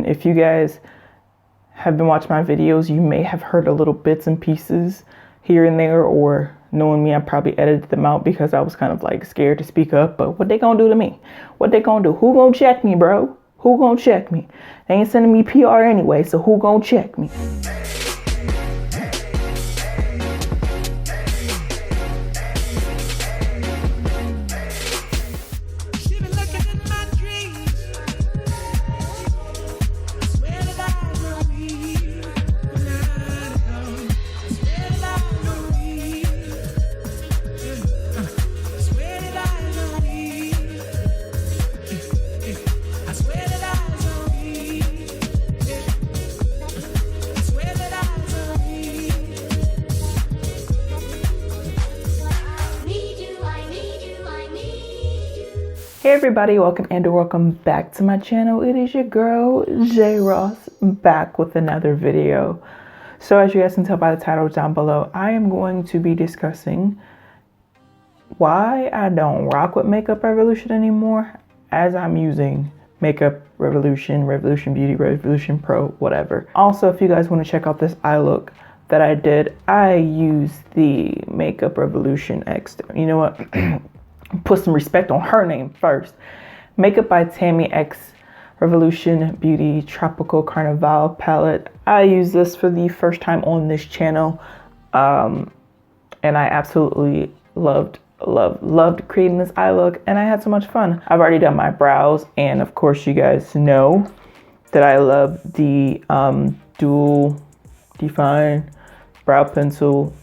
If you guys have been watching my videos, you may have heard a little bits and pieces here and there, or knowing me, I probably edited them out because I was kind of like scared to speak up. But what they gonna do to me? What they gonna do? Who gonna check me, bro? Who gonna check me? They ain't sending me PR anyway, so who gonna check me? Hey everybody, welcome back to my channel. It is your girl J Ross back with another video. So as you guys can tell by the title down below, I am going to be discussing why I don't rock with Makeup Revolution anymore, as I'm using Makeup Revolution, Revolution Beauty, Revolution Pro, whatever. Also, if you guys want to check out this eye look that I did, I used the Makeup Revolution X. You know what? Put some respect on her name first. Makeup by Tammi X Revolution Beauty Tropical Carnival palette. I used this for the first time on this channel, and I absolutely loved creating this eye look, and I had so much fun. I've already done my brows, and of course you guys know that I love the dual define brow pencil,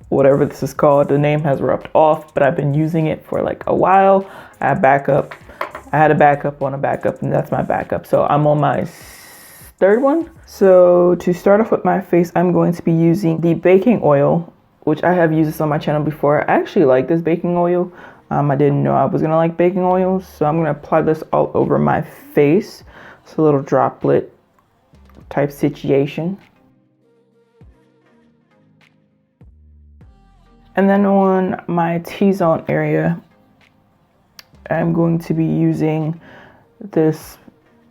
whatever this is called. The name has rubbed off, but I've been using it for like a while. I had a backup on a backup, and that's my backup. So I'm on my third one. So to start off with my face, I'm going to be using the baking oil, which I have used this on my channel before. I actually like this baking oil. I didn't know I was gonna like baking oils, so I'm gonna apply this all over my face. It's a little droplet type situation. And then on my T-zone area, I'm going to be using this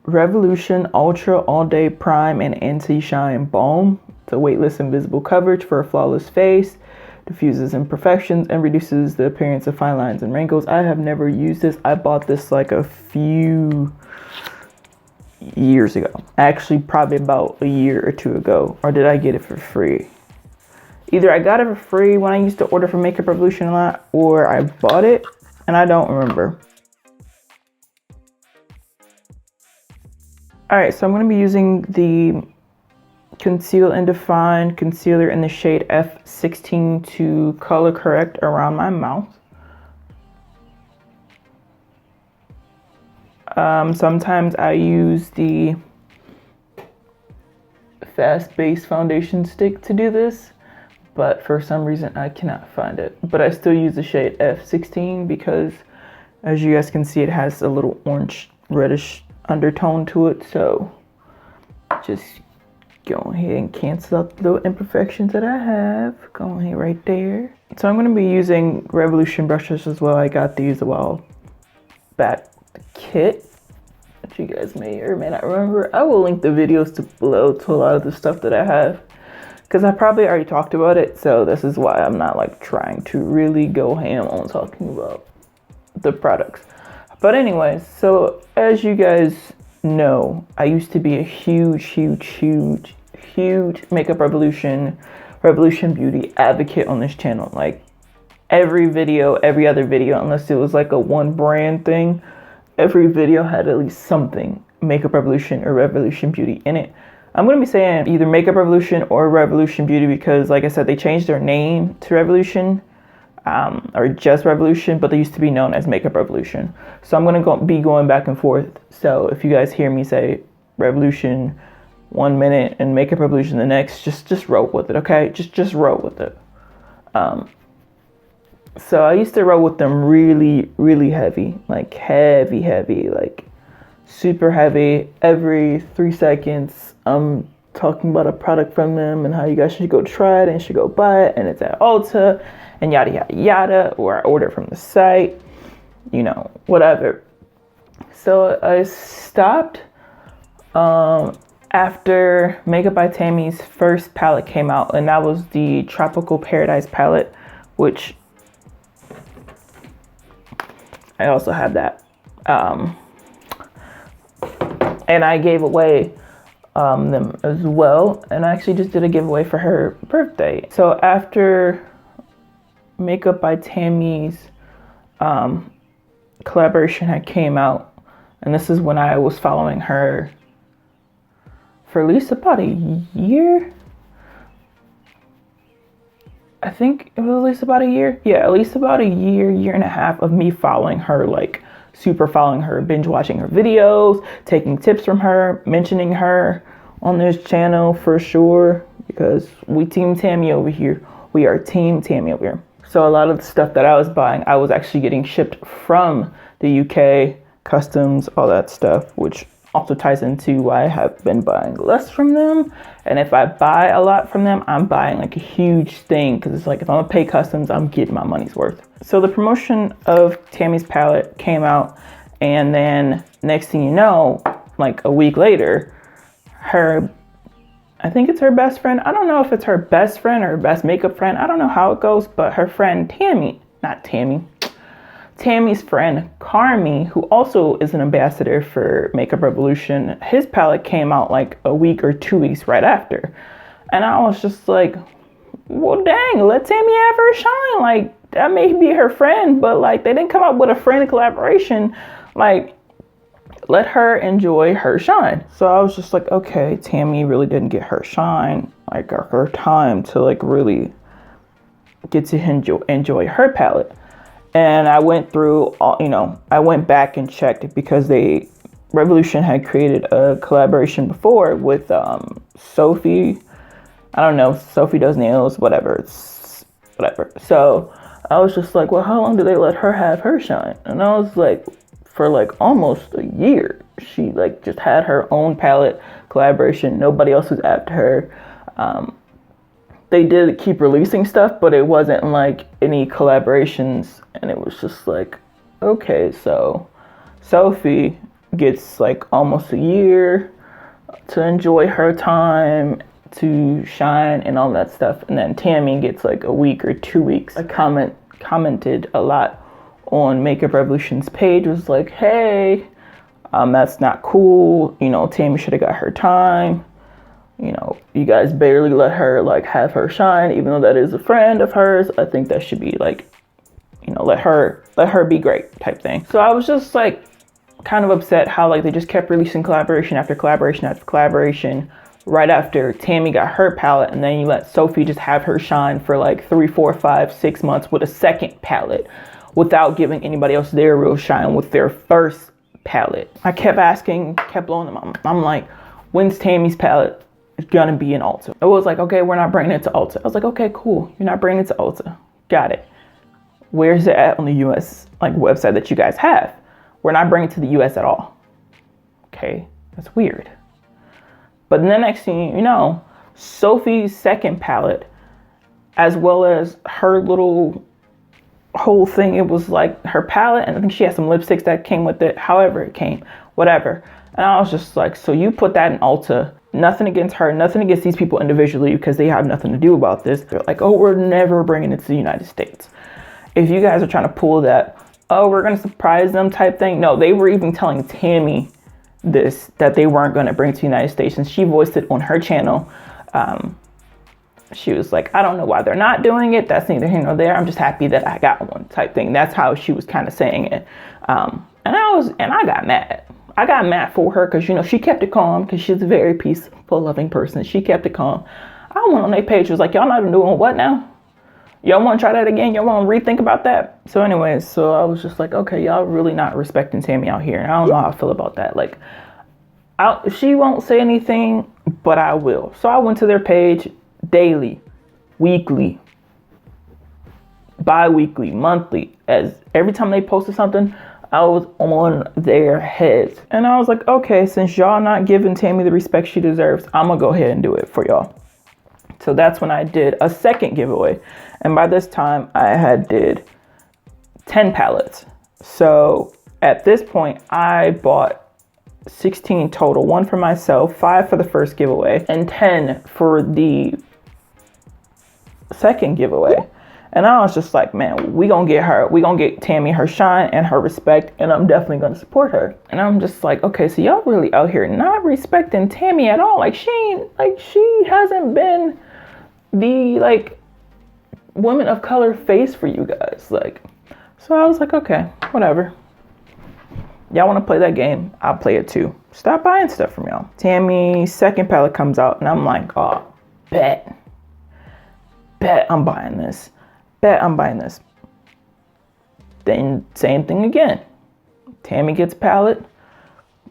Revolution Ultra All Day Prime and Anti-Shine Balm. It's a weightless invisible coverage for a flawless face, diffuses imperfections, and reduces the appearance of fine lines and wrinkles. I have never used this. I bought this like a few years ago. Actually, probably about a year or two ago. Or did I get it for free? Either I got it for free when I used to order from Makeup Revolution a lot, or I bought it, and I don't remember. Alright, so I'm going to be using the Conceal and Define concealer in the shade F16 to color correct around my mouth. Sometimes I use the Fast Base foundation stick to do this, but for some reason I cannot find it. But I still use the shade F16 because, as you guys can see, it has a little orange reddish undertone to it. So just go ahead and cancel out the little imperfections that I have. Go ahead right there. So I'm going to be using Revolution brushes as well. I got these a while back, the kit, which you guys may or may not remember. I will link the videos below to a lot of the stuff that I have, because I probably already talked about it, so this is why I'm not like trying to really go ham on talking about the products. But anyways, so as you guys know, I used to be a huge Makeup Revolution Beauty advocate on this channel. Like every other video, unless it was like a one brand thing, every video had at least something Makeup Revolution or Revolution Beauty in it. I'm going to be saying either Makeup Revolution or Revolution Beauty because, like I said, they changed their name to Revolution, or just Revolution, but they used to be known as Makeup Revolution. So I'm going to be going back and forth. So if you guys hear me say Revolution 1 minute and Makeup Revolution the next, just roll with it, okay? Just roll with it. So I used to roll with them really heavy, like heavy, like super heavy. Every 3 seconds, I'm talking about a product from them and how you guys should go try it and should go buy it, and it's at Ulta and yada yada yada, or I order from the site, you know, whatever. So I stopped after Makeup by Tammy's first palette came out, and that was the Tropical Paradise palette, which I also have that. And I gave away them as well, and I actually just did a giveaway for her birthday. So after Makeup by Tammy's collaboration had came out, and this is when I was following her for at least about a year. I think it was at least about a year. Yeah, at least about a year and a half of me following her, like super following her, binge watching her videos, taking tips from her, mentioning her on this channel for sure, because we team Tammi over here. We are team Tammi over here. So a lot of the stuff that I was buying, I was actually getting shipped from the UK, customs, all that stuff, which also ties into why I have been buying less from them. And if I buy a lot from them, I'm buying like a huge thing, because it's like if I'm gonna pay customs, I'm getting my money's worth. So the promotion of Tammy's palette came out, and then next thing you know, like a week later, I think it's her best friend. I don't know if it's her best friend or her best makeup friend. I don't know how it goes, but her friend Tammy's friend Carmi, who also is an ambassador for Makeup Revolution, his palette came out like a week or 2 weeks right after. And I was just like, well, dang, let Tammi have her shine. Like, that may be her friend, but like, they didn't come out with a friend collaboration. Like, let her enjoy her shine. So I was just like, okay, Tammi really didn't get her shine, like her time to like really get to enjoy her palette. And I went through all, I went back and checked, because Revolution had created a collaboration before with Sophie. I don't know, Sophie does nails, whatever. So I was just like, well, how long do they let her have her shine? And I was like, for like almost a year, she like just had her own palette collaboration. Nobody else was after her. They did keep releasing stuff, but it wasn't like any collaborations. And it was just like, okay, so Sophie gets like almost a year to enjoy her time, to shine and all that stuff. And then Tammi gets like a week or 2 weeks. I commented a lot on Makeup Revolution's page, was like, hey, that's not cool. Tammi should have got her time. You guys barely let her like have her shine, even though that is a friend of hers. I think that should be like, let her be great type thing. So I was just like kind of upset how like they just kept releasing collaboration after collaboration after collaboration right after Tammi got her palette, and then you let Sophie just have her shine for like 3, 4, 5, 6 months with a second palette without giving anybody else their real shine with their first palette. I kept asking, kept blowing them up. I'm like, when's Tammy's palette gonna be in Ulta? It was like, okay, we're not bringing it to Ulta. I was like, okay, cool. You're not bringing it to Ulta. Got it. Where's it at on the US like website that you guys have? We're not bringing it to the US at all. Okay, that's weird. But then the next thing you know, Sophie's second palette, as well as her little whole thing, it was like her palette, and I think she had some lipsticks that came with it, however it came, whatever. And I was just like, so you put that in Ulta. Nothing against her, nothing against these people individually, because they have nothing to do about this. They're like, oh, we're never bringing it to the United States. If you guys are trying to pull that, oh, we're going to surprise them type thing. No, they were even telling Tammi this, that they weren't going to bring it to the United States. And she voiced it on her channel. She was like, I don't know why they're not doing it. That's neither here nor there. I'm just happy that I got one type thing. That's how she was kind of saying it. And I got mad. I got mad for her because, she kept it calm, because she's a very peaceful, loving person. She kept it calm. I went on their page, was like, y'all not doing what now? Y'all want to try that again? Y'all want to rethink about that? So anyways, so I was just like, okay, y'all really not respecting Tammi out here. And I don't know how I feel about that. Like, she won't say anything, but I will. So I went to their page daily, weekly, bi-weekly, monthly. As every time they posted something, I was on their heads. And I was like, okay, since y'all not giving Tammi the respect she deserves, I'm gonna go ahead and do it for y'all. So that's when I did a second giveaway. And by this time I had did 10 palettes. So At this point, I bought 16 total, 1 for myself, 5 for the first giveaway, and 10 for the second giveaway. And I was just like, man, we gonna get Tammi her shine and her respect, and I'm definitely gonna support her. And I'm just like, okay, so y'all really out here not respecting Tammi at all. Like she hasn't been the like woman of color face for you guys. Like, so I was like, okay, whatever. Y'all wanna play that game? I'll play it too. Stop buying stuff from y'all. Tammi's second palette comes out, and I'm like, oh, bet I'm buying this. I'm buying this. Then same thing again. Tammi gets a palette.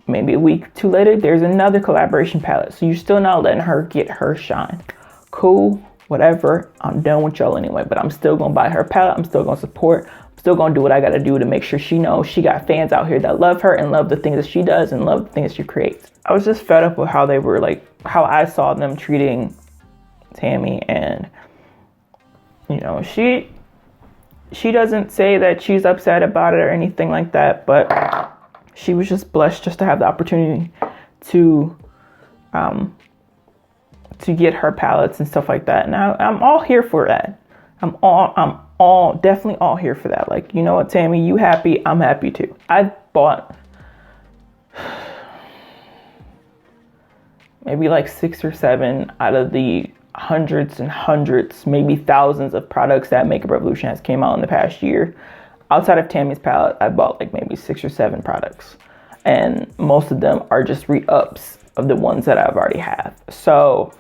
Maybe a week or two later, there's another collaboration palette. So you're still not letting her get her shine. Cool, whatever. I'm done with y'all anyway. But I'm still gonna buy her palette. I'm still gonna support. I'm still gonna do what I gotta do to make sure she knows she got fans out here that love her and love the things that she does and love the things that she creates. I was just fed up with how they were like, how I saw them treating Tammi, and you know, she doesn't say that she's upset about it or anything like that, but she was just blessed just to have the opportunity to get her palettes and stuff like that. And I'm all here for that. I'm definitely all here for that. Like, you know what, Tammi, you happy, I'm happy too. I bought maybe like 6 or 7 out of the hundreds and hundreds, maybe thousands of products that Makeup Revolution has came out in the past year. Outside of Tammi's palette, I bought like maybe 6 or 7 products, and most of them are just re-ups of the ones that I've already have. So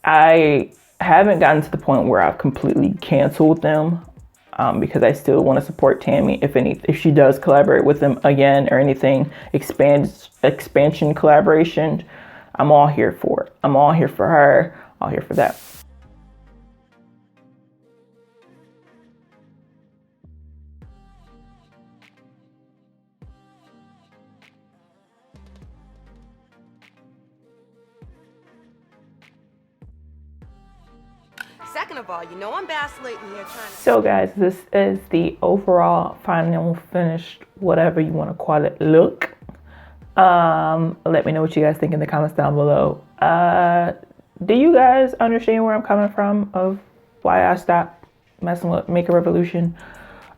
I haven't gotten to the point where I've completely canceled them, because I still want to support Tammi. If she does collaborate with them again or anything, expansion collaboration, I'm all here for it. I'm all here for her. All here for that. Second of all, you know I'm vacillating here trying to... So guys, this is the overall final finished, whatever you want to call it, look. Let me know what you guys think in the comments down below. Do you guys understand where I'm coming from of why I stopped messing with Makeup Revolution?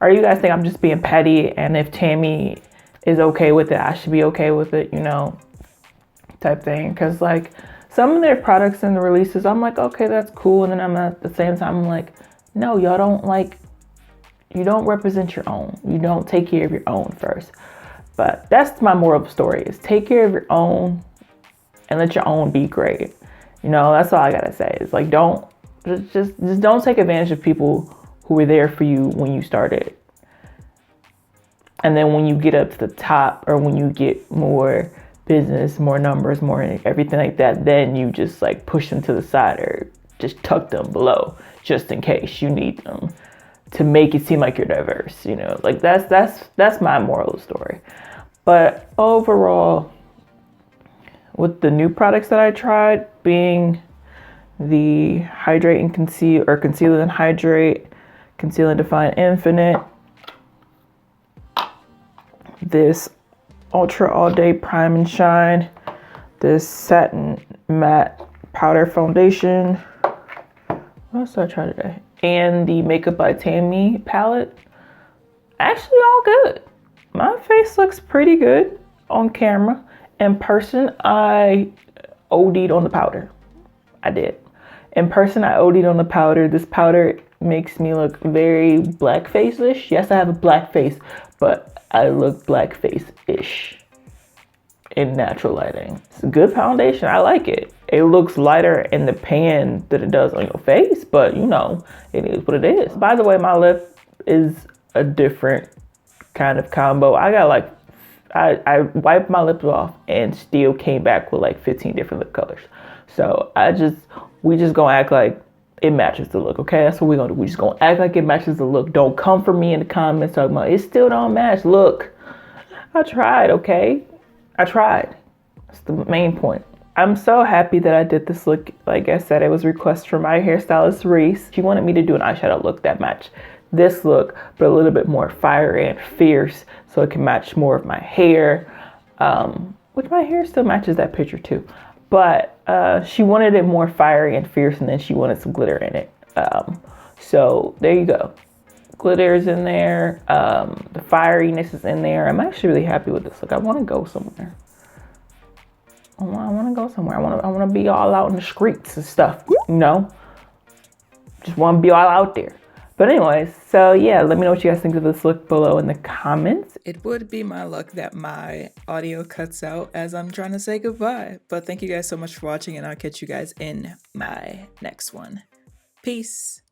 Or you guys think I'm just being petty, and if Tammi is okay with it, I should be okay with it, you know, type thing? Because like some of their products and the releases, I'm like, okay, that's cool. And then I'm at the same time, I'm like, no, y'all don't like, you don't represent your own. You don't take care of your own first. But that's my moral of the story, is take care of your own and let your own be great. You know, that's all I gotta say. It's like, just don't take advantage of people who were there for you when you started. And then when you get up to the top, or when you get more business, more numbers, more everything like that, then you just like push them to the side or just tuck them below just in case you need them to make it seem like you're diverse, you know. Like that's my moral of the story. But overall, with the new products that I tried, being the Hydrate and Conceal, or Conceal and Hydrate, Conceal and Define Infinite, this Ultra All Day Prime and Shine, this Satin Matte Powder Foundation, what else did I try today? And the Makeup by Tammi palette, actually all good. My face looks pretty good on camera. In person, I OD'd on the powder. I did. In person, I OD'd on the powder. This powder makes me look very blackface-ish. Yes, I have a black face, but I look blackface-ish in natural lighting. It's a good foundation. I like it. It looks lighter in the pan than it does on your face, but you know, it is what it is. By the way, my lip is a different kind of combo. I got like, I wiped my lips off and still came back with like 15 different lip colors. So we just gonna act like it matches the look, okay? That's what we're gonna do. We just gonna act like it matches the look. Don't come for me in the comments talking about it still don't match. Look, I tried, okay? I tried. That's the main point. I'm so happy that I did this look. Like I said, it was a request from my hairstylist, Reese. She wanted me to do an eyeshadow look that matched this look, but a little bit more fiery and fierce, so it can match more of my hair, which my hair still matches that picture too. But she wanted it more fiery and fierce, and then she wanted some glitter in it. So there you go. Glitter is in there. The fieriness is in there. I'm actually really happy with this look. I want to go somewhere. I want to go somewhere. I want to be all out in the streets and stuff. You know, just want to be all out there. But anyways, so yeah, let me know what you guys think of this look below in the comments. It would be my luck that my audio cuts out as I'm trying to say goodbye. But thank you guys so much for watching, and I'll catch you guys in my next one. Peace.